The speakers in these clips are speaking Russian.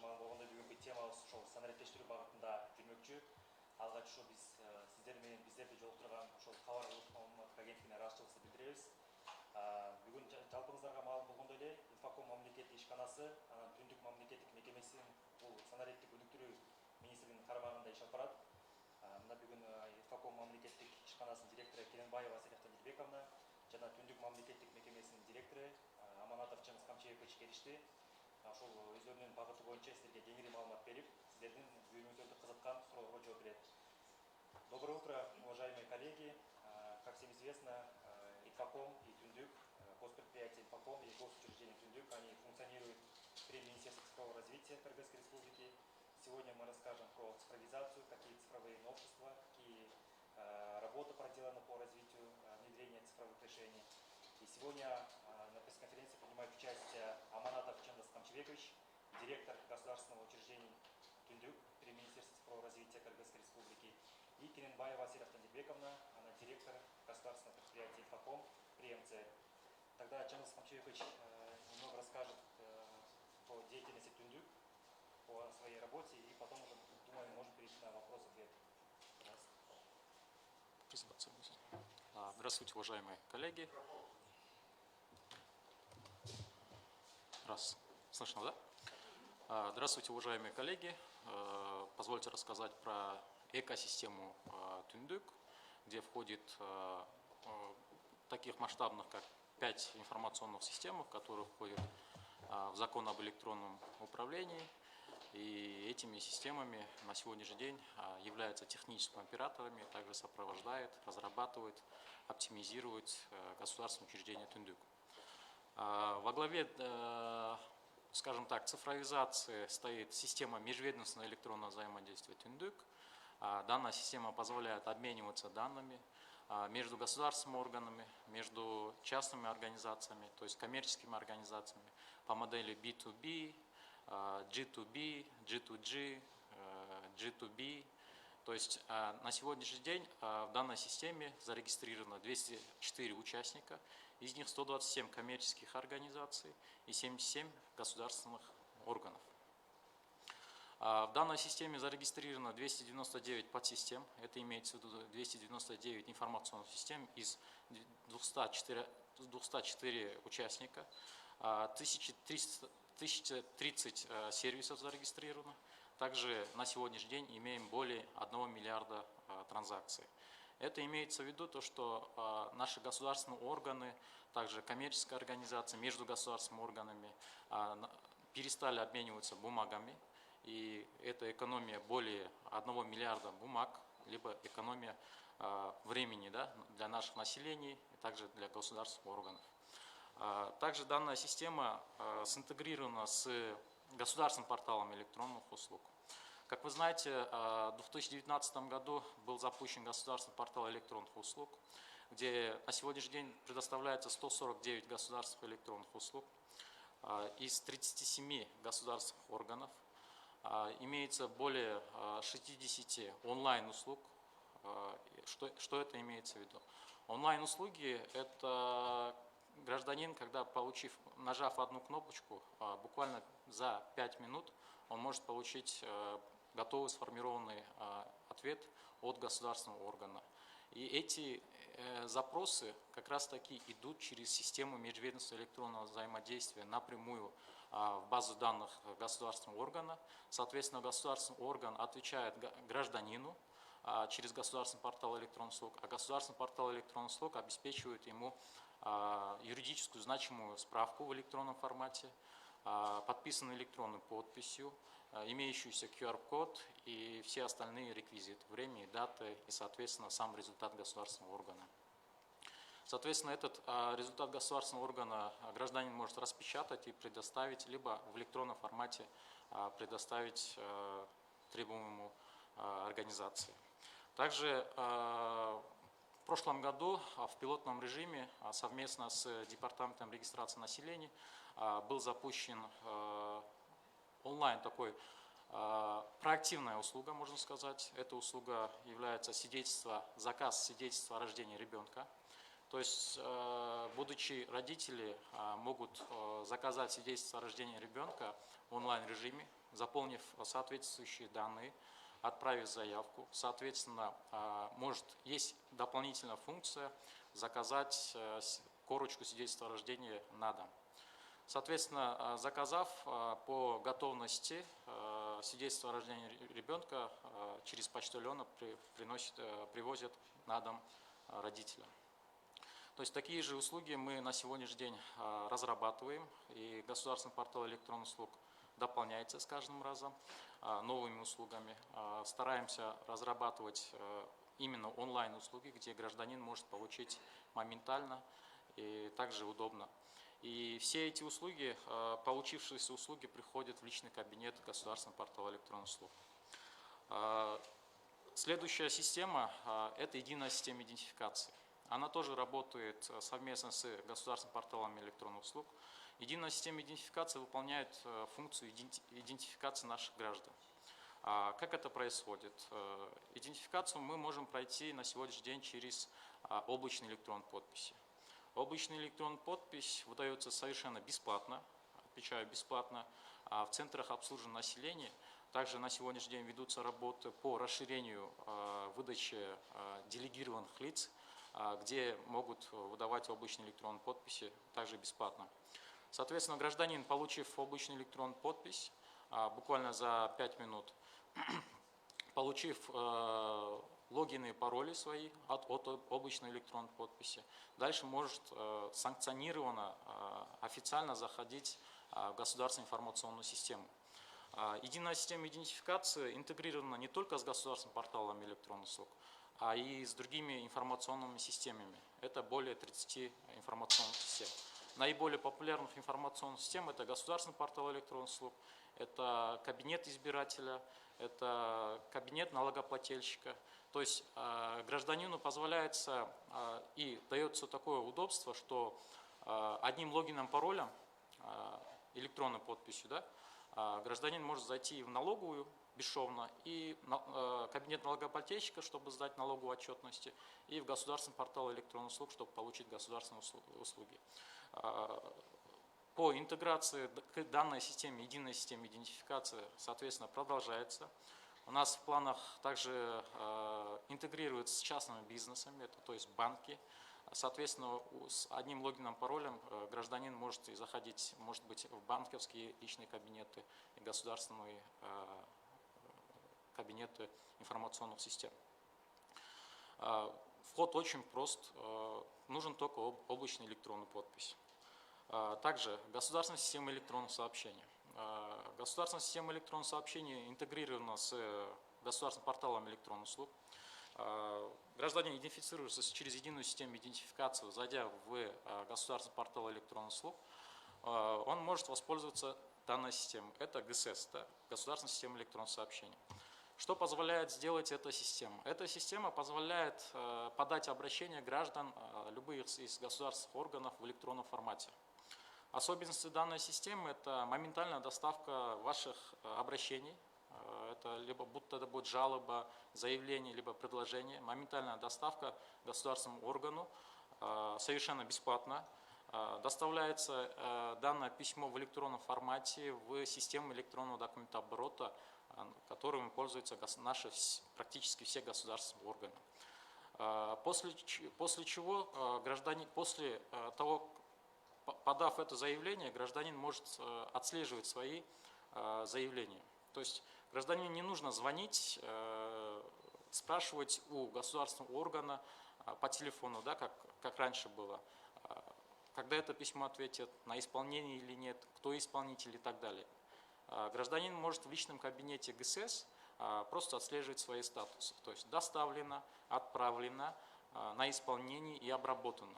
маалым болгондой бүгүнкү темабыз ошол санариптештирүү багытында жүрмөкчү. Алгач ошо биз сиздер менен биздерди жолуктурган ошол кабар улуттук маалыматтык агенттигине ыраазычылыгыбызды билдиребиз. Бүгүн жалпыңыздарга маалым болгондой эле Инфоком мамлекеттик ишканасы, анан Түндүк мамлекеттик мекемесинин бул санариптик өнүктүрүү министрлигинин карамагында иш алып барат. Мына бүгүн Инфоком мамлекеттик ишканасынын директору Керенбаева Аселя Тандилбековна жана Түндүк мамлекеттик мекемесинин директору Аманатов Чыңгыз Камчыбекович келишти. Ошол өздөрүнүн багыты боюнча сиздерге кеңири маалымат берип, сиздердин үйрөнүүңүздөрдү кызыккан суроолорго жооп берет. Доброе утро, уважаемые коллеги. Как всем известно, Инфоком и Түндүк, госпредприятие Инфоком и госучреждение Түндүк, они функционируют при Министерстве цифрового развития Кыргызской Республики. Сегодня мы расскажем про цифровизацию, какие цифровые новшества, какие работа проделана по развитию внедрения цифровых решений. И сегодня на пресс-конференции принимает участие Аманатов Чыңгыз Камчыбекович, директор государственного учреждения Түндүк при Министерстве цифрового развития Кыргызской Республики, и Керенбаева Аселя Тандилбековна, она директор государственного предприятия Инфоком при МЦ. Тогда Чыңгыз Камчыбекович немного расскажет по деятельности Түндүк, по своей работе, и потом уже, думаю, можно перейти на вопрос-ответ. Здравствуйте, уважаемые коллеги. Слышно, да? Здравствуйте, уважаемые коллеги. Позвольте рассказать про экосистему Түндүк, где входит таких масштабных, как 5 информационных систем, которые входят в закон об электронном управлении. И этими системами на сегодняшний день являются техническими операторами, также сопровождает, разрабатывает, оптимизирует государственное учреждение Түндүк. Во главе, скажем так, цифровизации стоит система межведомственного электронного взаимодействия Түндүк. Данная система позволяет обмениваться данными между государственными органами, между частными организациями, то есть коммерческими организациями по модели B2B, G2B, G2G, G2B. То есть на сегодняшний день в данной системе зарегистрировано 204 участника, из них 127 коммерческих организаций и 77 государственных органов. В данной системе зарегистрировано 299 подсистем, это имеется в виду 299 информационных систем из 204 участника, 1030 сервисов зарегистрировано. Также на сегодняшний день имеем более 1 миллиарда транзакций. Это имеется в виду то, что наши государственные органы, также коммерческие организации между государственными органами перестали обмениваться бумагами. И это экономия более 1 миллиарда бумаг, либо экономия времени, да, для наших населений, и также для государственных органов. Также данная система синтегрирована с государственным порталом электронных услуг. Как вы знаете, в 2019 году был запущен государственный портал электронных услуг, где на сегодняшний день предоставляется 149 государственных электронных услуг из 37 государственных органов. Имеется более 60 онлайн-услуг. Что это имеется в виду? Онлайн-услуги – это гражданин, когда нажав одну кнопочку, буквально за 5 минут он может получить готовый сформированный ответ от государственного органа. И эти запросы как раз таки идут через систему межведомственного электронного взаимодействия напрямую в базу данных государственного органа. Соответственно, государственный орган отвечает гражданину через государственный портал электронных услуг, а государственный портал электронных услуг обеспечивает ему юридическую значимую справку в электронном формате, подписанную электронной подписью, имеющийся QR-код и все остальные реквизиты, время и даты, и, соответственно, сам результат государственного органа. Соответственно, этот результат государственного органа гражданин может распечатать и предоставить, либо в электронном формате предоставить требуемому организации. Также в прошлом году в пилотном режиме совместно с Департаментом регистрации населения был запущен онлайн такой проактивная услуга, можно сказать. Эта услуга является заказ свидетельства о рождении ребенка. То есть, будучи родители, могут заказать свидетельство о рождении ребенка в онлайн-режиме, заполнив соответствующие данные, отправив заявку. Соответственно, есть дополнительная функция заказать корочку свидетельства о рождении на дом. Соответственно, заказав по готовности свидетельство о рождении ребенка, через почтальона привозят на дом родителя. То есть такие же услуги мы на сегодняшний день разрабатываем, и государственный портал электронных услуг дополняется с каждым разом новыми услугами. Стараемся разрабатывать именно онлайн-услуги, где гражданин может получить моментально и также удобно. И все эти услуги, получившиеся услуги, приходят в личный кабинет государственного портала электронных услуг. Следующая система – это единая система идентификации. Она тоже работает совместно с государственным порталом электронных услуг. Единая система идентификации выполняет функцию идентификации наших граждан. Как это происходит? Идентификацию мы можем пройти на сегодняшний день через облачные электронные подписи. Облачная электронная подпись выдается совершенно бесплатно, отвечаю бесплатно, в центрах обслуживания населения. Также на сегодняшний день ведутся работы по расширению выдачи делегированных лиц, где могут выдавать облачные электронные подписи также бесплатно. Соответственно, гражданин, получив облачную электронную подпись, буквально за 5 минут, получив логины и пароли свои от облачной электронной подписи, дальше может санкционированно, официально заходить в государственную информационную систему. Единая система идентификации интегрирована не только с государственным порталом электронных услуг, а и с другими информационными системами. Это более 30 информационных систем. Наиболее популярных информационных систем – это государственный портал электронных услуг, это кабинет избирателя, это кабинет налогоплательщика. То есть гражданину позволяется и дается такое удобство, что одним логином, паролем, электронной подписью, да, гражданин может зайти в налоговую бесшовно, и кабинет налогоплательщика, чтобы сдать налоговую отчетность, и в государственный портал электронных услуг, чтобы получить государственные услуги. По интеграции к данной системе, единой системе идентификации, соответственно, продолжается. У нас в планах также интегрировать с частными бизнесами, это, то есть банки. Соответственно, с одним логином, паролем гражданин может заходить, может быть, в банковские личные кабинеты и государственные кабинеты информационных систем. Вход очень прост, нужен только облачная электронная подпись. Также государственная система электронных сообщений. Государственная система электронных сообщений интегрирована с государственным порталом электронных услуг. Гражданин идентифицируется через единую систему идентификации, зайдя в государственный портал электронных услуг, он может воспользоваться данной системой. Это ГСС, да, государственная система электронных сообщений. Что позволяет сделать эта система? Эта система позволяет подать обращение граждан любых из государственных органов в электронном формате. Особенности данной системы – это моментальная доставка ваших обращений. Это либо будто это будет жалоба, заявление, либо предложение. Моментальная доставка государственному органу совершенно бесплатно. Доставляется данное письмо в электронном формате в систему электронного документооборота, которым пользуются наши практически все государственные органы. После чего гражданин, после того, подав это заявление, гражданин может отслеживать свои заявления. То есть гражданину не нужно звонить, спрашивать у государственного органа по телефону, да, как раньше было, когда это письмо ответит, на исполнение или нет, кто исполнитель и так далее. Гражданин может в личном кабинете ГСС просто отслеживать свои статусы, то есть доставлено, отправлено, на исполнение и обработано.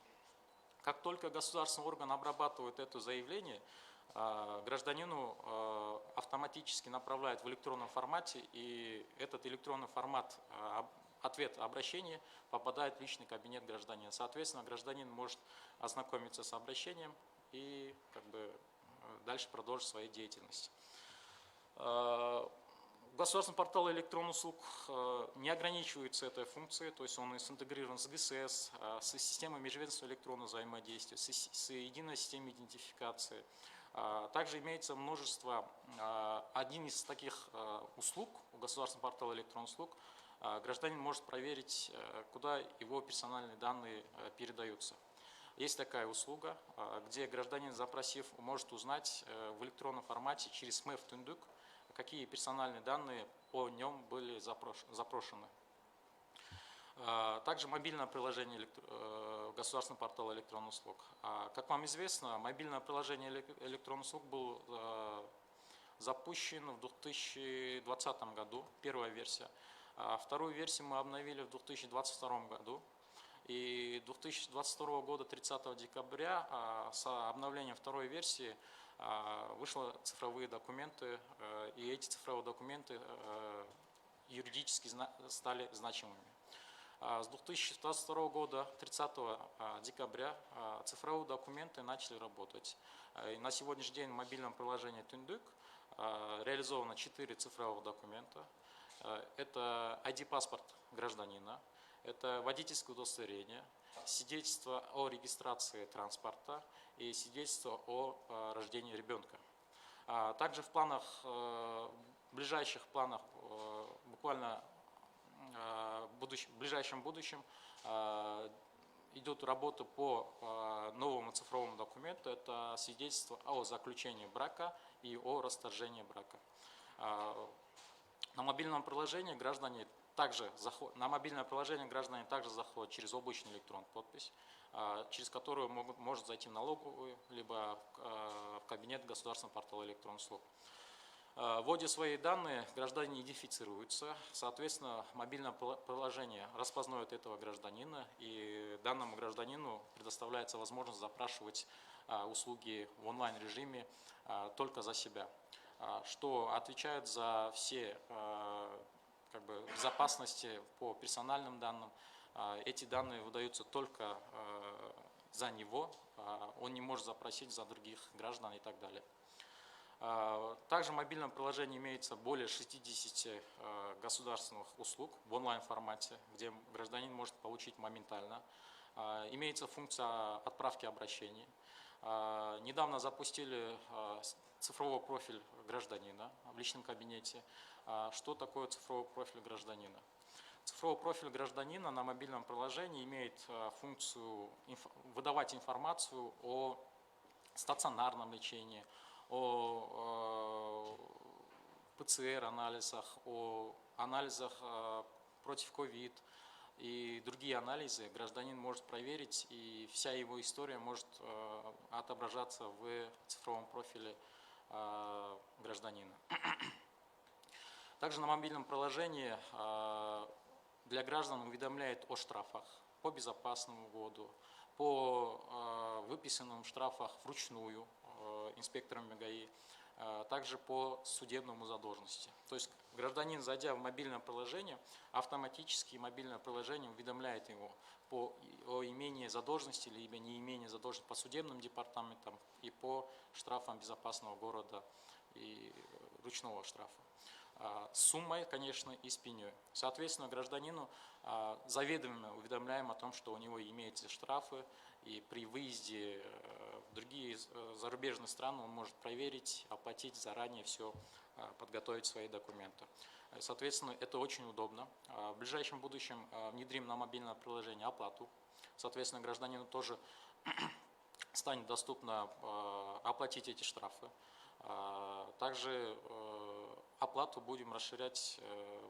Как только государственный орган обрабатывает это заявление, гражданину автоматически направляют в электронном формате, и этот электронный формат ответ обращения попадает в личный кабинет гражданина. Соответственно, гражданин может ознакомиться с обращением и дальше продолжить свою деятельность. Государственный портал электронных услуг не ограничивается этой функцией, то есть он интегрирован с ГСС, с системой межведомственного электронного взаимодействия, с единой системой идентификации. Также имеется множество, один из таких услуг у государственного портала электронных услуг, гражданин может проверить, куда его персональные данные передаются. Есть такая услуга, где гражданин, запросив, может узнать в электронном формате через СМЭФ Түндүк, какие персональные данные о нем были запрошены. Также мобильное приложение государственного портала электронных услуг. Как вам известно, мобильное приложение электронных услуг был запущен в 2020 году, первая версия. Вторую версию мы обновили в 2022 году. И 2022 года 30 декабря с обновлением второй версии вышли цифровые документы, и эти цифровые документы юридически стали значимыми. С 2022 года 30 декабря цифровые документы начали работать. И на сегодняшний день в мобильном приложении Түндүк реализовано 4 цифровых документа. Это ID-паспорт гражданина, это водительское удостоверение, свидетельство о регистрации транспорта и свидетельство о рождении ребенка. Также в планах, в ближайших планах, буквально в ближайшем будущем идет работа по новому цифровому документу. Это свидетельство о заключении брака и о расторжении брака. На мобильном приложении граждане также заходят через облачную электронную подпись, через которую может зайти в налоговую, либо в кабинет государственного портала электронных услуг. Вводя свои данные, граждане идентифицируются, соответственно, мобильное приложение распознает этого гражданина, и данному гражданину предоставляется возможность запрашивать услуги в онлайн-режиме только за себя, что отвечает за все безопасности по персональным данным. Эти данные выдаются только за него, он не может запросить за других граждан и так далее. Также в мобильном приложении имеется более 60 государственных услуг в онлайн-формате, где гражданин может получить моментально. Имеется функция отправки обращений. Недавно запустили цифровой профиль гражданина в личном кабинете. Что такое цифровой профиль гражданина? Цифровой профиль гражданина на мобильном приложении имеет функцию выдавать информацию о стационарном лечении, о ПЦР-анализах, о анализах против ковид и другие анализы гражданин может проверить, и вся его история может отображаться в цифровом профиле гражданина. Также на мобильном приложении для граждан уведомляет о штрафах по безопасному году, по выписанным штрафах вручную инспекторами ГАИ, также по судебному задолженности. То есть гражданин, зайдя в мобильное приложение, автоматически мобильное приложение уведомляет его о имении задолженности либо не имении задолженности по судебным департаментам и по штрафам безопасного города и ручного штрафа. С суммой, конечно, и с пеней. Соответственно, гражданину заведомо уведомляем о том, что у него имеются штрафы, и при выезде в другие зарубежные страны он может проверить, оплатить заранее все, подготовить свои документы. Соответственно, это очень удобно. В ближайшем будущем внедрим на мобильное приложение оплату. Соответственно, гражданину тоже станет доступно оплатить эти штрафы. Также оплату будем расширять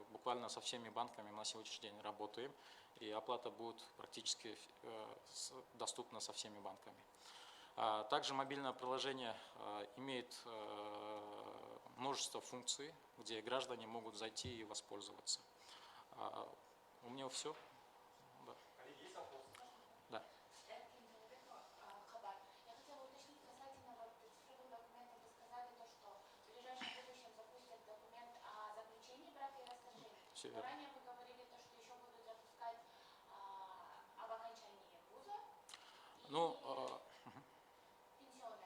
буквально со всеми банками, на сегодняшний день работаем, и оплата будет практически доступна со всеми банками. Также мобильное приложение имеет множество функций, где граждане могут зайти и воспользоваться. У меня все. Да. Да. Все верно. Ранее вы говорили, что еще будут запускать об окончании вуза и пенсионное,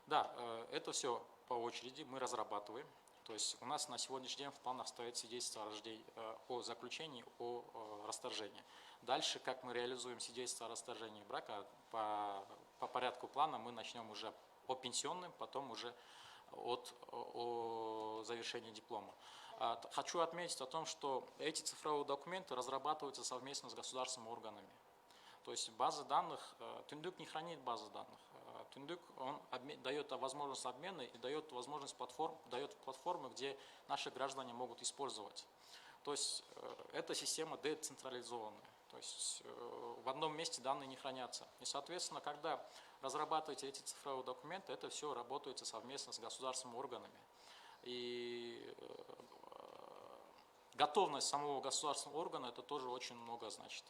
да, вроде? Да, это все по очереди мы разрабатываем. То есть у нас на сегодняшний день в планах стоит свидетельство о заключении, о расторжении. Дальше, как мы реализуем свидетельство о расторжении брака, по порядку плана мы начнем уже о пенсионном, потом уже о завершении диплома. Хочу отметить о том, что эти цифровые документы разрабатываются совместно с государственными органами. То есть базы данных, Түндүк не хранит базы данных. Түндүк, он дает возможность обмена и дает возможность дает платформы, где наши граждане могут использовать. То есть эта система децентрализованная. То есть в одном месте данные не хранятся. И, соответственно, когда разрабатываете эти цифровые документы, это все работается совместно с государственными органами. И готовность самого государственного органа, это тоже очень много значит.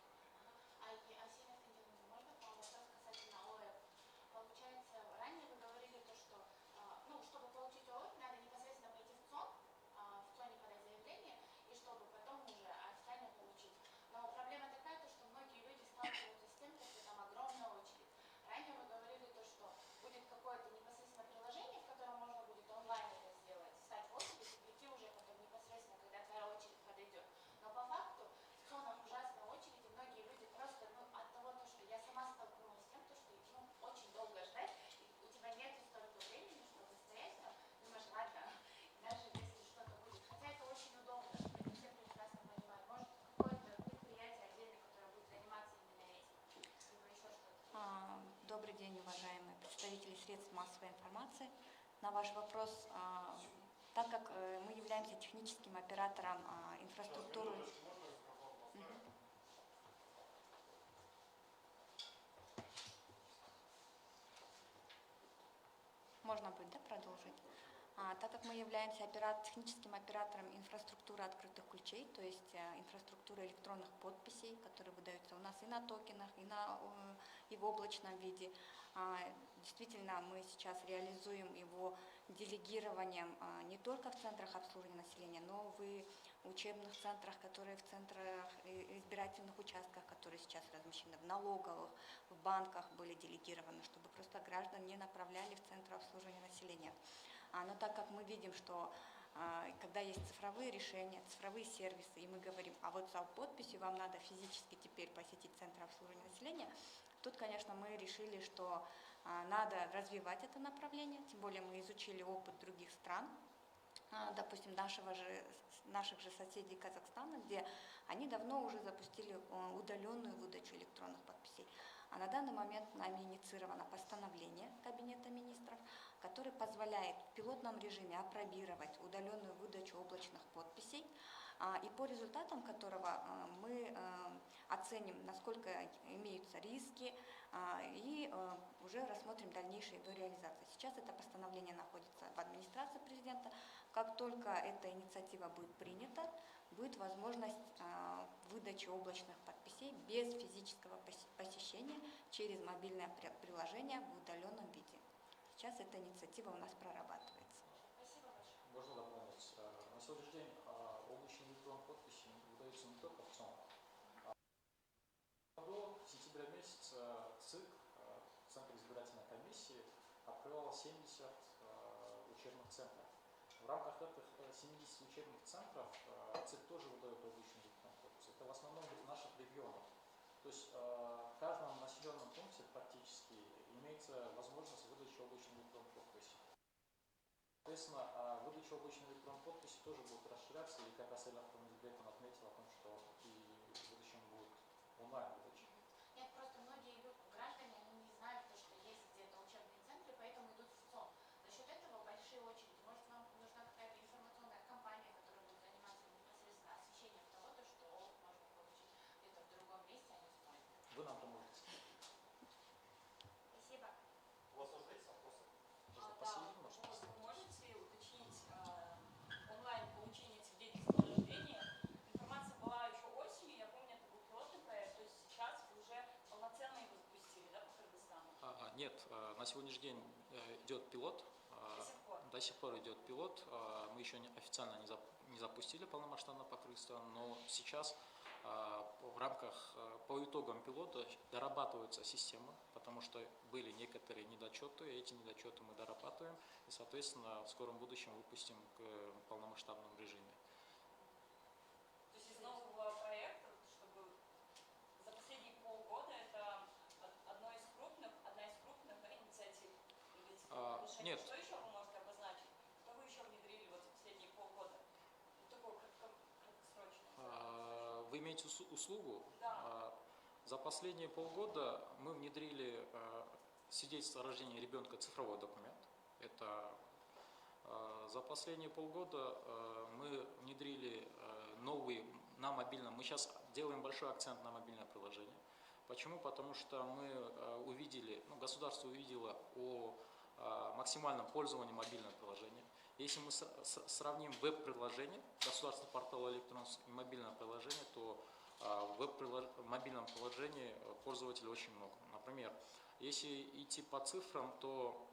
Можно вопрос касательно ОЭФ? Получается, ранее вы говорили то, что чтобы получить ОЭФ, надо непосредственно пойти в ЦОН, подать заявление, и чтобы потом уже официально получить. Но проблема такая, то, что многие люди сталкиваются с тем, что там огромная очередь. Ранее вы говорили то, что будет какое-то непосредственно приложение, в котором можно будет онлайн это сделать, встать в очередь и прийти уже потом непосредственно, когда твоя очередь подойдет. Но по факту в ЦОНах ужасная очередь, и многие люди просто от того, то, что я сама столкнулась с тем, то, что очень долго ждать, и у тебя нет столько времени, чтобы стоять там, думаешь, ладно, даже если что-то будет. Хотя это очень удобно, это все прекрасно понимают. Может, какое-то предприятие отдельное, которое будет заниматься именно этим, либо еще что-то. Добрый день, уважаемые представители средств массовой информации. На ваш вопрос, так как мы являемся техническим оператором инфраструктуры... Можно будет, да, продолжить? Так как мы являемся техническим оператором инфраструктуры открытых ключей, то есть инфраструктуры электронных подписей, которые выдаются у нас и на токенах, и в облачном виде, действительно мы сейчас реализуем его делегированием не только в центрах обслуживания населения, но и в учебных центрах, которые в центрах избирательных участках, которые сейчас размещены в налоговых, в банках были делегированы, чтобы просто граждан не направляли в центры обслуживания населения. Но так как мы видим, что когда есть цифровые решения, цифровые сервисы, и мы говорим, а вот за подписью вам надо физически теперь посетить центр обслуживания населения, тут, конечно, мы решили, что надо развивать это направление, тем более мы изучили опыт других стран, допустим, наших же соседей Казахстана, где они давно уже запустили удаленную выдачу электронных подписей. А на данный момент нами инициировано постановление Кабинета министров, который позволяет в пилотном режиме апробировать удаленную выдачу облачных подписей, и по результатам которого мы оценим, насколько имеются риски, и уже рассмотрим дальнейшую его реализацию. Сейчас это постановление находится в администрации президента. Как только эта инициатива будет принята, будет возможность выдачи облачных подписей без физического посещения через мобильное приложение в удаленном виде. Сейчас эта инициатива у нас прорабатывается. Спасибо большое. Можно дополнить. На сегодняшний день облачные электронные подписи выдаются не только в ЦОН. В сентябре месяце ЦИК, Центр избирательной комиссии, открывал 70 учебных центров. В рамках этих 70 учебных центров ЦИК тоже выдает облачные электронные подписи. Это в основном в наших регионах. То есть в каждом населенном пункте практически имеется возможность выдачи облачной электронной подписи. Соответственно, выдача облачной электронной подписи тоже будет расширяться, и как раз Эльдар Хамидбеков отметил о том, что и в будущем будет онлайн-выдача. Нет, просто многие граждане, они не знают, что есть где-то учебные центры, поэтому идут в ЦОН. За счет этого большие очереди. Может, вам нужна какая-то информационная кампания, которая будет заниматься непосредственно освещением того, что можно получить где-то в другом месте, а не в ЦОНе. Вы нам поможете. Спасибо. У вас тоже есть вопросы? Последний, может, Вы можете уточнить онлайн получение свидетельства о рождении? Информация была еще осенью, я помню, это был пилотный проект, то есть сейчас вы уже полноценно его запустили, да, по Кыргызстану? Нет, на сегодняшний день идет пилот. До сих пор? До сих пор идет пилот. Мы еще официально не запустили полномасштабно по Кыргызстану, но сейчас в рамках, по итогам пилота дорабатывается система, потому что были некоторые недочеты, и эти недочеты мы дорабатываем, и, соответственно, в скором будущем выпустим к полномасштабному режиме. То есть из нового проекта, чтобы за последние полгода это одна из крупных инициатив? Вы имеете услугу? Да. За последние полгода мы внедрили свидетельство о рождении ребенка, цифровой документ. Это за последние полгода мы внедрили новый на мобильном. Мы сейчас делаем большой акцент на мобильное приложение. Почему? Потому что мы увидели, государство увидело о максимальном пользовании мобильным приложением. Если мы сравним веб-приложение, государственный портал электронный и мобильное приложение, то в мобильном приложении пользователей очень много. Например, если идти по цифрам, то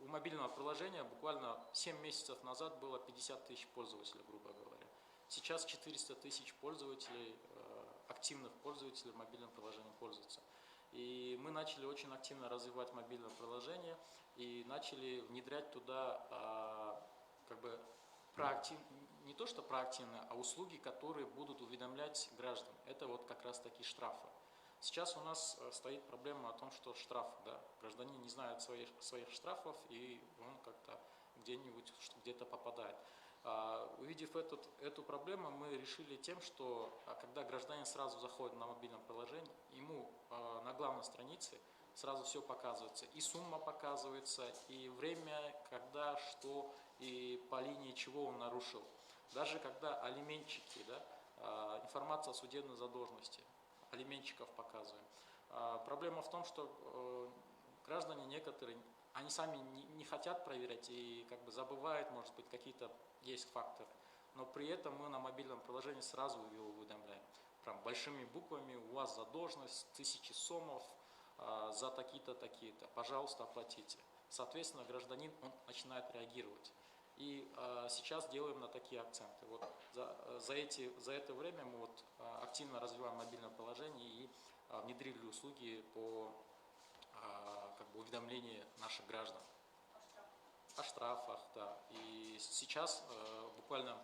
у мобильного приложения буквально 7 месяцев назад было 50 тысяч пользователей, грубо говоря. Сейчас 400 тысяч пользователей, активных пользователей мобильным приложением пользуются. И мы начали очень активно развивать мобильное приложение и начали внедрять туда не то что проактивные, а услуги, которые будут уведомлять граждан. Это вот как раз таки штрафы. Сейчас у нас стоит проблема о том, что штраф, гражданин не знает своих штрафов, и он как-то где-то попадает. Увидев эту проблему, мы решили тем, что когда гражданин сразу заходит на мобильное приложение, ему на главной странице сразу все показывается. И сумма показывается, и время, когда, что, и по линии чего он нарушил. Даже когда алиментчики, информация о судебной задолженности, алиментчиков показываем. Проблема в том, что граждане некоторые, они сами не хотят проверять и забывают, может быть, какие-то есть факторы. Но при этом мы на мобильном приложении сразу его уведомляем. Прям большими буквами: у вас задолженность 1000 сомов за такие-то, такие-то. Пожалуйста, оплатите. Соответственно, гражданин он начинает реагировать. И сейчас делаем на такие акценты. Вот за это время мы активно развиваем мобильное приложение и внедрили услуги по уведомлению наших граждан. О штрафах, да. И сейчас буквально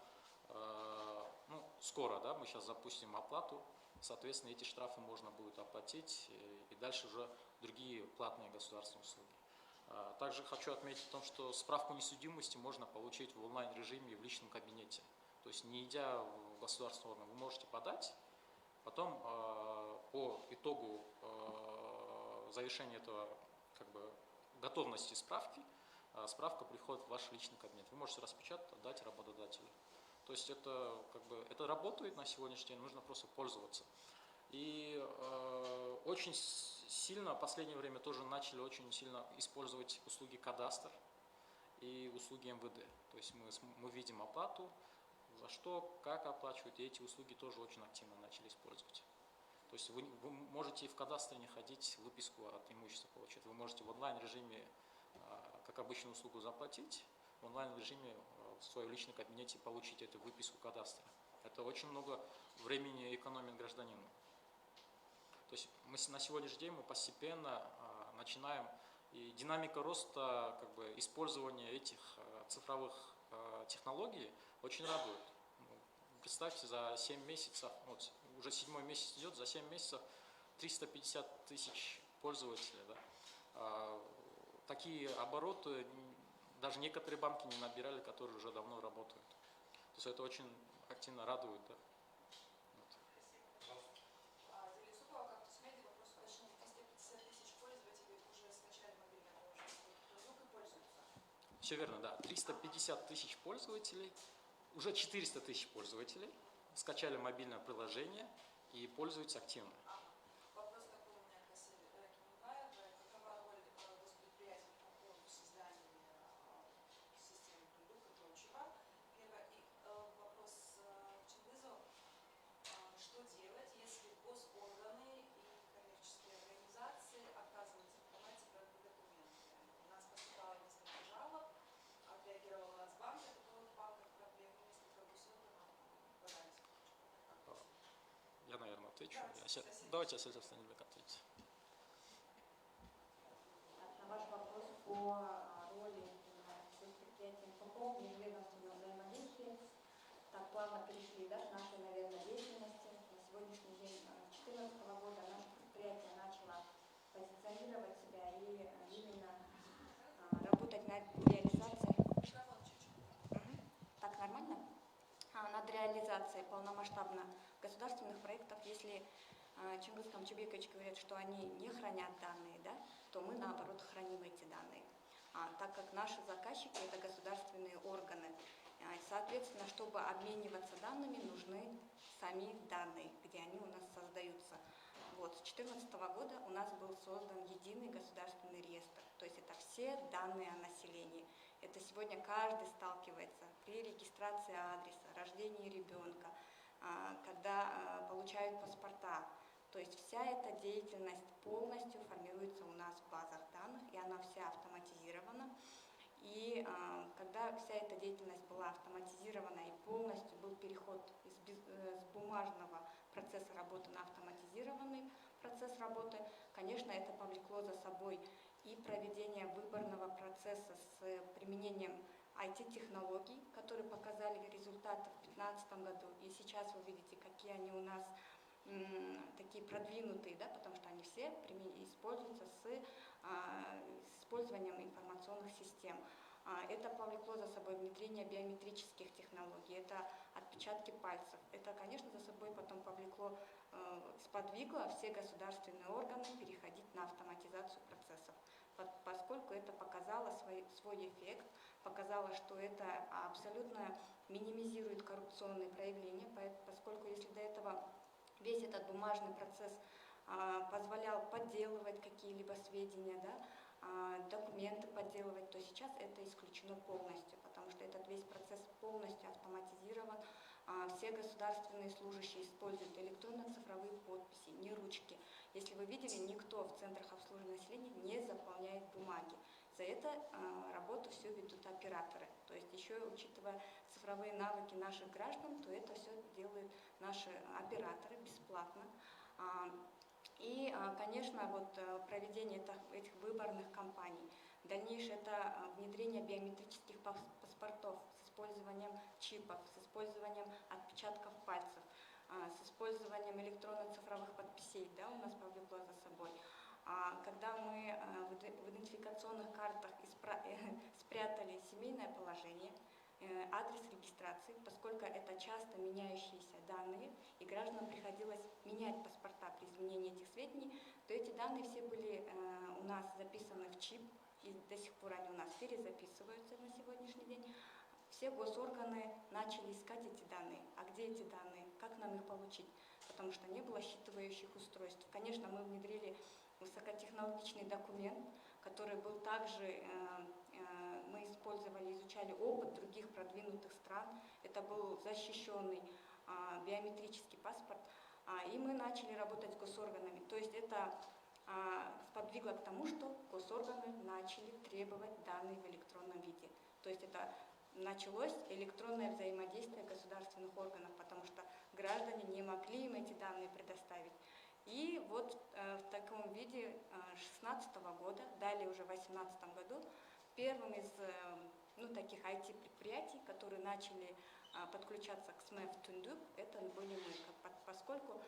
скоро, мы сейчас запустим оплату. Соответственно, эти штрафы можно будет оплатить, и дальше уже другие платные государственные услуги. Также хочу отметить о том, что справку несудимости можно получить в онлайн-режиме в личном кабинете. То есть, не идя в государственный орган, вы можете подать, потом по итогу завершения этого готовности справки, справка приходит в ваш личный кабинет. Вы можете распечатать, отдать работодателю. То есть это работает на сегодняшний день, нужно просто пользоваться. И очень сильно в последнее время тоже начали очень сильно использовать услуги кадастр и услуги МВД. То есть мы видим оплату, за что, как оплачивают, и эти услуги тоже очень активно начали использовать. То есть вы можете и в кадастре не ходить, выписку от имущества получить. Вы можете в онлайн-режиме, как обычную услугу, заплатить, в онлайн-режиме в своем личном кабинете получить эту выписку кадастра. Это очень много времени экономит гражданину. То есть на сегодняшний день мы постепенно начинаем, и динамика роста использования этих цифровых технологий очень радует. Представьте, за 7 месяцев, уже 7-й месяц идет, за 7 месяцев 350 тысяч пользователей. Такие обороты даже некоторые банки не набирали, которые уже давно работают. То есть это очень активно радует. Все верно, да. 350 тысяч пользователей, уже 400 тысяч пользователей скачали мобильное приложение и пользуются активно. Вопрос такой у меня касается какова роль госпредприятий по поводу создания системы продукта и прочего. Первое. И вопрос Чингизу. Что делать, если госорганы и коммерческие организации отказываются информации про документы? У нас поступало несколько жалоб, отреагировал Нацбанк, это было в банках проблемы, несколько госорганов подать. Я, наверное, отвечу. Да, Давайте я сельского стандарта ответить. На ваш вопрос по роли предприятий МФО в межведомственном взаимодействии, так плавно перешли к нашей, наверное, деятельности. На сегодняшний день 2014 года наше предприятие начало позиционировать себя и именно работать над реализацией. Так, нормально? Над реализации полномасштабно государственных проектов, если Чингис Камчебекович говорит, что они не хранят данные, да, то мы наоборот храним эти данные. Так как наши заказчики это государственные органы, соответственно, чтобы обмениваться данными, нужны сами данные, где они у нас создаются. Вот, с 2014 года у нас был создан единый государственный реестр, то есть это все данные о населении. Это сегодня каждый сталкивается при регистрации адреса, рождении ребенка, когда получают паспорта. То есть вся эта деятельность полностью формируется у нас в базах данных, и она вся автоматизирована. И когда вся эта деятельность была автоматизирована и полностью был переход с бумажного процесса работы на автоматизированный процесс работы, конечно, это повлекло за собой и проведение выборного процесса с применением IT-технологий, которые показали результаты в 2015 году. И сейчас вы видите, какие они у нас такие продвинутые, да, потому что они все используются с использованием информационных систем. Это повлекло за собой внедрение биометрических технологий, это отпечатки пальцев. Это, конечно, за собой потом повлекло, сподвигло все государственные органы переходить на автоматизацию процессов, поскольку это показало свой эффект, показало, что это абсолютно минимизирует коррупционные проявления, поскольку если до этого весь этот бумажный процесс позволял подделывать какие-либо сведения, да, документы подделывать, то сейчас это исключено полностью, потому что этот весь процесс полностью автоматизирован. Все государственные служащие используют электронно-цифровые подписи, не ручки. Если вы видели, никто в центрах обслуживания населения не заполняет бумаги. За это работу все ведут операторы. То есть еще учитывая цифровые навыки наших граждан, то это все делают наши операторы бесплатно. И, конечно, вот проведение этих выборных кампаний. Дальнейшее это внедрение биометрических паспортов с использованием чипов, с использованием отпечатков пальцев, с использованием электронно-цифровых подписей, да, у нас повлекло за собой. Когда мы в идентификационных картах спрятали семейное положение, адрес регистрации, поскольку это часто меняющиеся данные, и гражданам приходилось менять паспорта при изменении этих сведений, то эти данные все были у нас записаны в чип, и до сих пор они у нас перезаписываются на сегодняшний день. Все госорганы начали искать эти данные. А где эти данные? Как нам их получить? Потому что не было считывающих устройств. Конечно, мы внедрили высокотехнологичный документ, который был также, мы использовали, изучали опыт других продвинутых стран. Это был защищенный биометрический паспорт. И мы начали работать с госорганами. То есть это сподвигло к тому, что госорганы начали требовать данные в электронном виде. То есть это началось электронное взаимодействие государственных органов, потому что граждане не могли им эти данные предоставить. И вот в таком виде 2016 года, далее уже в 2018 году, первым из таких IT-предприятий, которые начали подключаться к СМЭФ Тундук, это были мы, поскольку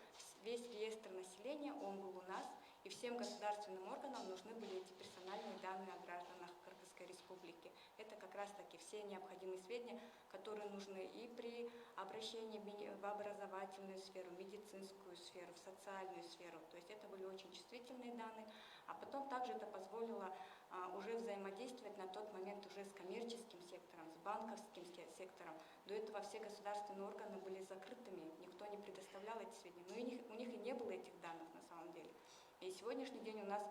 весь реестр населения, он был у нас, и всем государственным органам нужны были эти персональные данные о гражданах Кыргызской республики. Это как раз-таки все необходимые сведения, которые нужны и при обращении в образовательную сферу, медицинскую сферу, в социальную сферу. То есть это были очень чувствительные данные. А потом также это позволило уже взаимодействовать на тот момент уже с коммерческим сектором, с банковским сектором. До этого все государственные органы были закрытыми, никто не предоставлял эти сведения. Но у них и не было этих данных на самом деле. И сегодняшний день у нас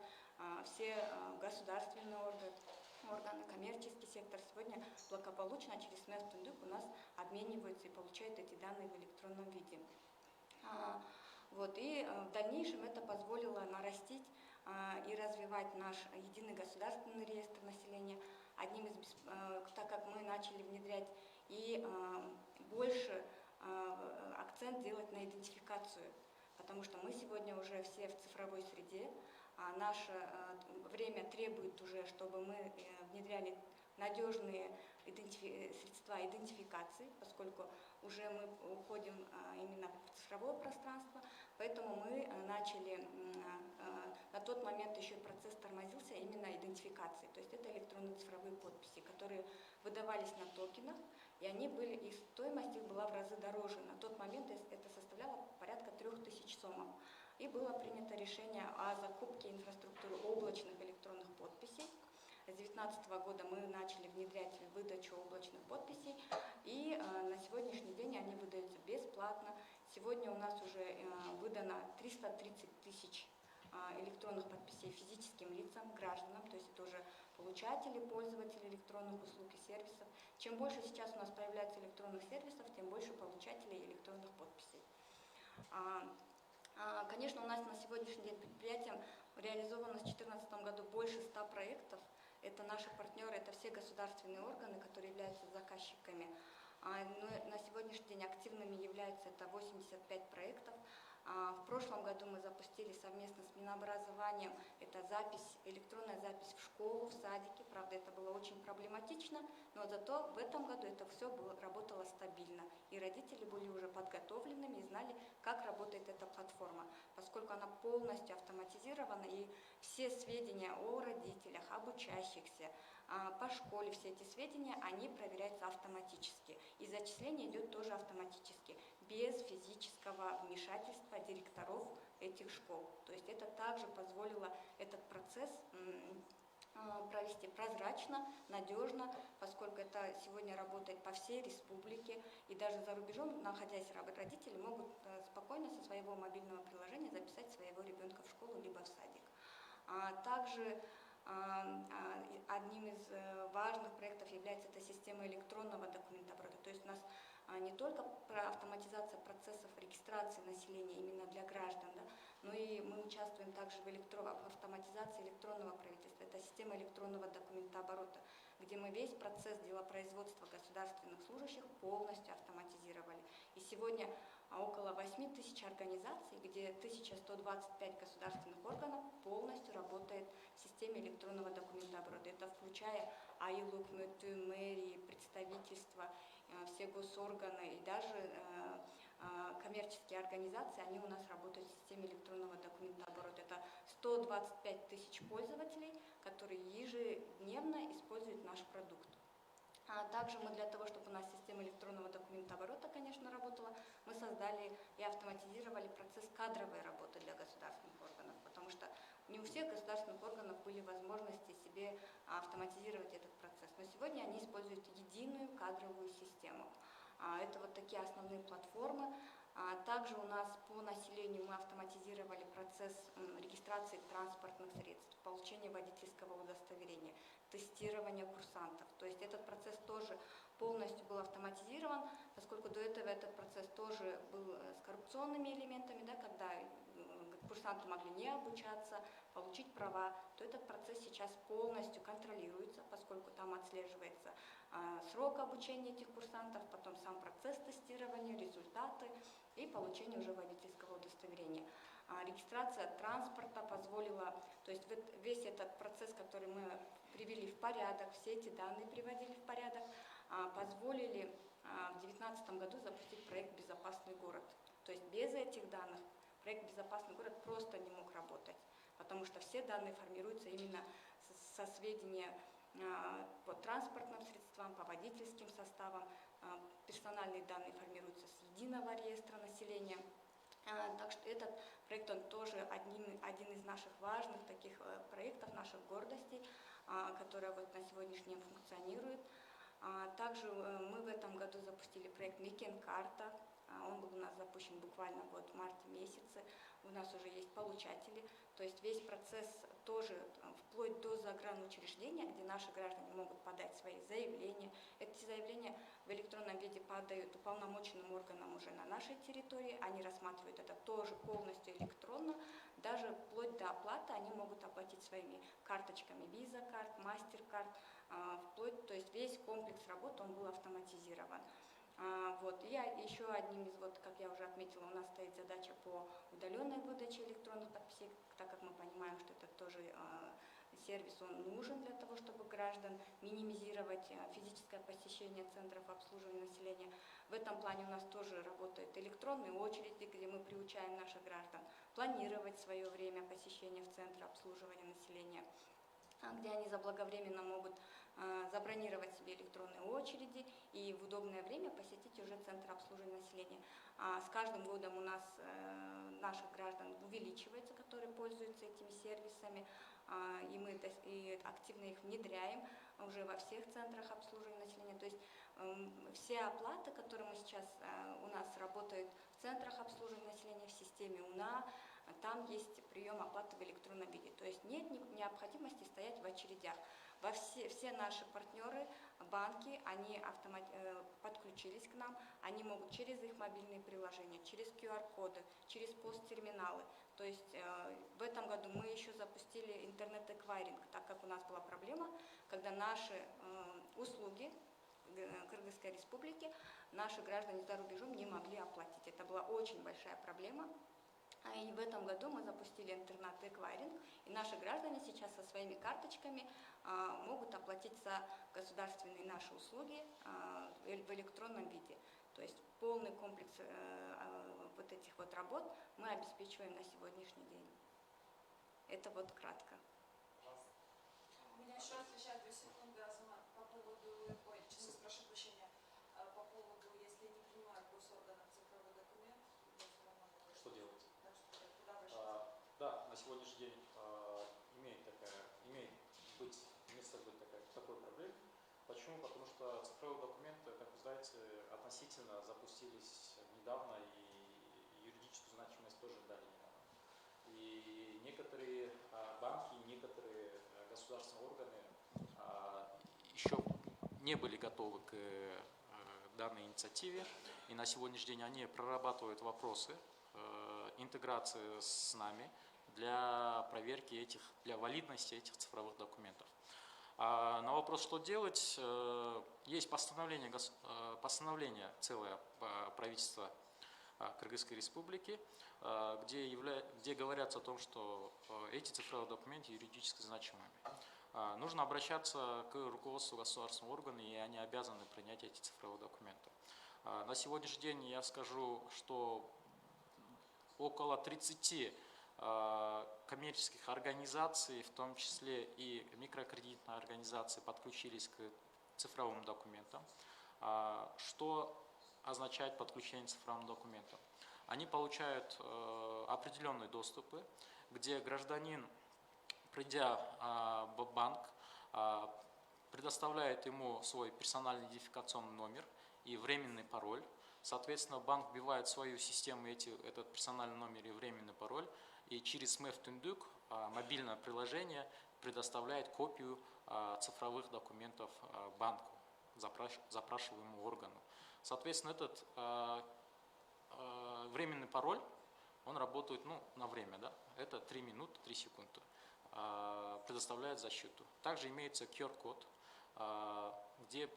все государственные органы, коммерческий сектор сегодня благополучно через СМЭФ Тундук у нас обмениваются и получают эти данные в электронном виде. И в дальнейшем это позволило нарастить и развивать наш единый государственный реестр населения. Так как мы начали внедрять и больше акцент делать на идентификацию, потому что мы сегодня уже все в цифровой среде, наше время требует уже, чтобы мы внедряли надежные средства идентификации, поскольку уже мы уходим именно в цифровое пространство, поэтому мы начали, на тот момент еще процесс тормозился именно идентификации, то есть это электронно-цифровые подписи, которые выдавались на токенах, И их стоимость их была в разы дороже. На тот момент это составляло порядка 3000 сомов. И было принято решение о закупке инфраструктуры облачных электронных подписей. С 2019 года мы начали внедрять выдачу облачных подписей, и на сегодняшний день они выдаются бесплатно. Сегодня у нас уже выдано 330 тысяч электронных подписей физическим лицам, гражданам, то есть это уже получатели, пользователи электронных услуг и сервисов. Чем больше сейчас у нас появляется электронных сервисов, тем больше получателей электронных подписей. Конечно, у нас на сегодняшний день предприятием реализовано в 2014 году больше 100 проектов. Это наши партнеры, это все государственные органы, которые являются заказчиками. Но на сегодняшний день активными являются это 85 проектов. В прошлом году мы запустили совместно с Минобразованием это электронная запись в школу, в садике. Правда, это было очень проблематично, но зато в этом году это все работало стабильно. И родители были уже подготовленными и знали, как работает эта платформа, поскольку она полностью автоматизирована, и все сведения о родителях, об учащихся, по школе, все эти сведения, они проверяются автоматически. И зачисление идет тоже автоматически, без физического вмешательства директоров этих школ. То есть это также позволило этот процесс провести прозрачно, надежно, поскольку это сегодня работает по всей республике, и даже за рубежом, находясь родители, могут спокойно со своего мобильного приложения записать своего ребенка в школу либо в садик. Также одним из важных проектов является эта система электронного документооборота. То есть у нас не только автоматизация процессов регистрации населения именно для граждан, да, но и мы участвуем также в автоматизации электронного правительства. Это система электронного документооборота, где мы весь процесс делопроизводства государственных служащих полностью автоматизировали. И сегодня около 8000 организаций, где 1125 государственных органов полностью работает в системе электронного документооборота. Это включая АИЛУК, МЭТУ, мэрии, представительства, все госорганы и даже коммерческие организации, они у нас работают в системе электронного документооборота. Это 125 тысяч пользователей, которые ежедневно используют наш продукт. Также мы для того, чтобы у нас система электронного документооборота, конечно, работала, мы создали и автоматизировали процесс кадровой работы для государственных органов, потому что не у всех государственных органов были возможности себе автоматизировать этот процесс. Но сегодня они используют единую кадровую систему. Это вот такие основные платформы. Также у нас по населению мы автоматизировали процесс регистрации транспортных средств, получения водительского удостоверения, тестирования курсантов. То есть этот процесс тоже полностью был автоматизирован, поскольку до этого этот процесс тоже был с коррупционными элементами, да, когда курсанты могли не обучаться, получить права, то этот процесс сейчас полностью контролируется, поскольку там отслеживается срок обучения этих курсантов, потом сам процесс тестирования, результаты и получение уже водительского удостоверения. Регистрация транспорта позволила, то есть весь этот процесс, который мы привели в порядок, все эти данные приводили в порядок, позволили в 2019 году запустить проект «Безопасный город». То есть без этих данных проект «Безопасный город» просто не мог работать, потому что все данные формируются именно со сведения по транспортным средствам, по водительским составам, персональные данные формируются с единого реестра населения. Так что этот проект, он тоже один из наших важных таких проектов, наших гордостей, которая вот на сегодняшний день функционирует. Также мы в этом году запустили проект «Микен-карта». Он был у нас запущен буквально вот в марте месяце. У нас уже есть получатели. То есть весь процесс тоже вплоть до загранучреждения, где наши граждане могут подать свои заявления. Эти заявления в электронном виде падают уполномоченным органам уже на нашей территории. Они рассматривают это тоже полностью электронно. Даже вплоть до оплаты они могут оплатить своими карточками Visa карт, MasterCard. То есть весь комплекс работы он был автоматизирован. Вот. И еще одним из, вот, как я уже отметила, у нас стоит задача по удаленной выдаче электронных подписей, так как мы понимаем, что это тоже сервис, он нужен для того, чтобы граждан минимизировать физическое посещение центров обслуживания населения. В этом плане у нас тоже работают электронные очереди, где мы приучаем наших граждан планировать свое время посещения в центры обслуживания населения, где они заблаговременно могут забронировать себе электронные очереди и в удобное время посетить уже центр обслуживания населения. С каждым годом у нас наших граждан увеличивается, которые пользуются этими сервисами, и мы активно их внедряем уже во всех центрах обслуживания населения. То есть все оплаты, которые мы сейчас у нас работают в центрах обслуживания населения, в системе УНА, там есть прием оплаты в электронном виде. То есть нет необходимости стоять в очередях. Все наши партнеры, банки, они подключились к нам, они могут через их мобильные приложения, через QR-коды, через посттерминалы. То есть в этом году мы еще запустили интернет-эквайринг, так как у нас была проблема, когда наши услуги Кыргызской республики наши граждане за рубежом не могли оплатить. Это была очень большая проблема. И в этом году мы запустили интернет-эквайринг, и наши граждане сейчас со своими карточками могут оплатить за государственные наши услуги в электронном виде. То есть полный комплекс вот этих вот работ мы обеспечиваем на сегодняшний день. Это вот кратко. Меня еще отвечает 2 секунды, Азамат, по поводу, ой, честно, прошу прощения, по поводу, если не принимают госорганы цифровой документ, Что делать? да, куда обращаться? Да, на сегодняшний день имеет место быть такой проблемой. Почему? Потому что цифровые документы, как вы знаете, относительно запустились недавно и юридическую значимость тоже дали недавно. И некоторые банки, некоторые государственные органы еще не были готовы к данной инициативе, и на сегодняшний день они прорабатывают вопросы интеграции с нами для проверки для валидности этих цифровых документов. На вопрос, что делать, есть постановление целое правительства Кыргызской республики, где говорится о том, что эти цифровые документы юридически значимыми. Нужно обращаться к руководству государственного органа, и они обязаны принять эти цифровые документы. На сегодняшний день я скажу, что около 30 коммерческих организаций, в том числе и микрокредитные организации, подключились к цифровым документам. Что означает подключение к цифровым документам? Они получают определенные доступы, где гражданин, придя в банк, предоставляет ему свой персональный идентификационный номер и временный пароль. Соответственно, банк вбивает в свою систему этот персональный номер и временный пароль, и через МЭФ Түндүк мобильное приложение предоставляет копию цифровых документов банку, запрашиваемому органу. Соответственно, этот временный пароль, он работает на время, да? Это 3 минуты, 3 секунды, предоставляет защиту. Также имеется QR-код, где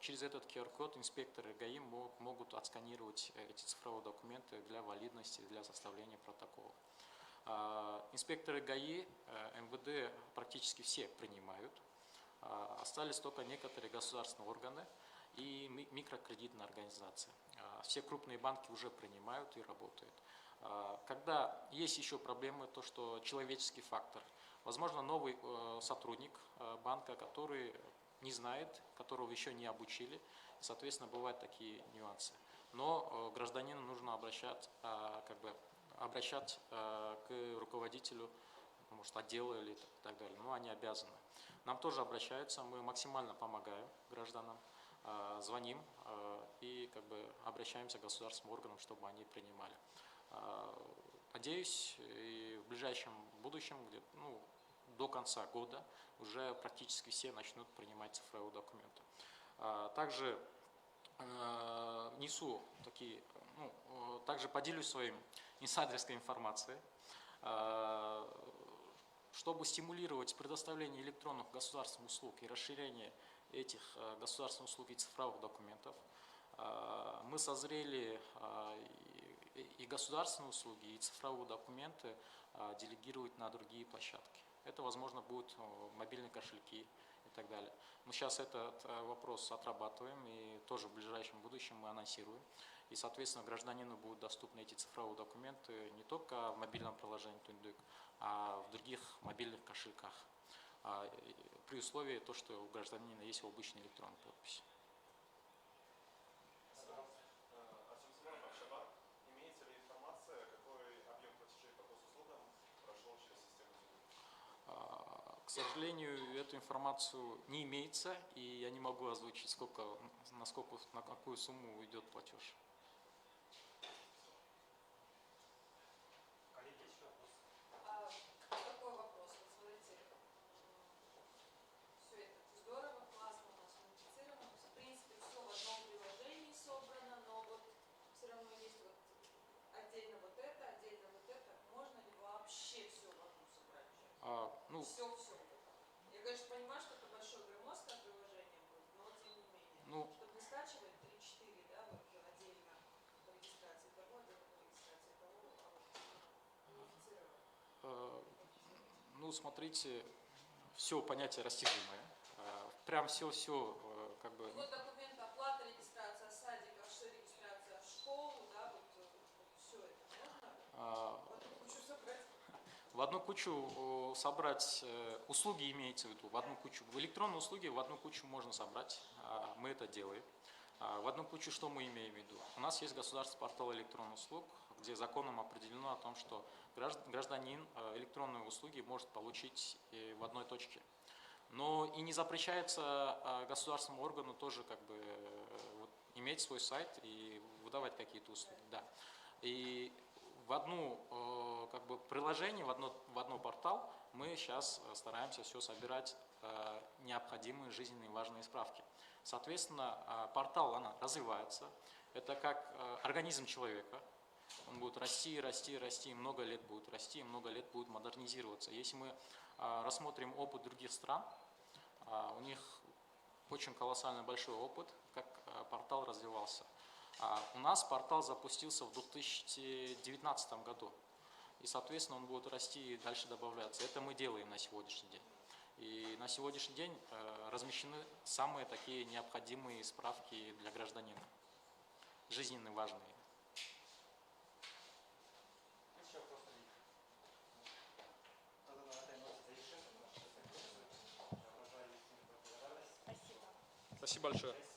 через этот QR-код инспекторы ГАИ могут отсканировать эти цифровые документы для валидности, для составления протокола. Инспекторы ГАИ, МВД практически все принимают. Остались только некоторые государственные органы и микрокредитные организации. Все крупные банки уже принимают и работают. Когда есть еще проблемы, то что человеческий фактор. Возможно, новый сотрудник банка, который не знает, которого еще не обучили, и, соответственно, бывают такие нюансы. Но гражданину нужно обращать к руководителю, может, отдела или так далее. Но они обязаны. Нам тоже обращаются, мы максимально помогаем гражданам, звоним и обращаемся к государственным органам, чтобы они принимали. Надеюсь, и в ближайшем будущем, до конца года, уже практически все начнут принимать цифровые документы. Также также поделюсь своим инсайдерской информацией. Чтобы стимулировать предоставление электронных государственных услуг и расширение этих государственных услуг и цифровых документов, мы созрели и государственные услуги, и цифровые документы делегировать на другие площадки. Это, возможно, будут мобильные кошельки и так далее. Мы сейчас этот вопрос отрабатываем, и тоже в ближайшем будущем мы анонсируем. И, соответственно, гражданину будут доступны эти цифровые документы не только в мобильном приложении Түндүк, а в других мобильных кошельках. при условии, то, что у гражданина есть обычная электронная подпись. Имеется ли информация, какой объем платежей по госуслугам прошел через систему ЗИГ? К сожалению, эту информацию не имеется, и я не могу озвучить, на какую сумму уйдет платеж. Коллеги, еще вопрос? Такой вопрос. Вот смотрите, все это здорово, классно у нас унифицировано. В принципе, все в одном приложении собрано, но вот все равно есть вот отдельно вот это, отдельно вот это. Можно ли вообще все в одну собрать уже? Все. Я, конечно, понимаю, что это большое громоздкое приложение будет, но тем не менее. Чтобы не скачивать 3-4, да, вот отдельно по регистрации того, отдельно по регистрации того, а вот унифицировать. Смотрите, все понятие растяжимое. Прям все, как бы... Вот документы, оплата, регистрация садиков, регистрация в школу, да, вот все это можно в одну кучу собрать? В одну кучу собрать услуги, имеется в виду, в одну кучу. В электронные услуги в одну кучу можно собрать, мы это делаем. В одну кучу что мы имеем в виду? У нас есть государственный портал электронных услуг, где законом определено о том, что гражданин электронные услуги может получить в одной точке. Но и не запрещается государственному органу тоже как бы иметь свой сайт и выдавать какие-то услуги. Да. И в одно как бы приложение, в одно портал мы сейчас стараемся все собирать необходимые жизненные важные справки. Соответственно, портал она развивается. Это как организм человека. Он будет расти, много лет будет расти, много лет будет модернизироваться. Если мы рассмотрим опыт других стран, у них очень колоссально большой опыт, как портал развивался. У нас портал запустился в 2019 году. И, соответственно, он будет расти и дальше добавляться. Это мы делаем на сегодняшний день. И на сегодняшний день размещены самые такие необходимые справки для гражданина. Жизненно важные. Еще вопрос, коллеги? Тогда на этой ноте завершим нашу конференцию. Я выражаю всем благодарность. Спасибо. Спасибо большое.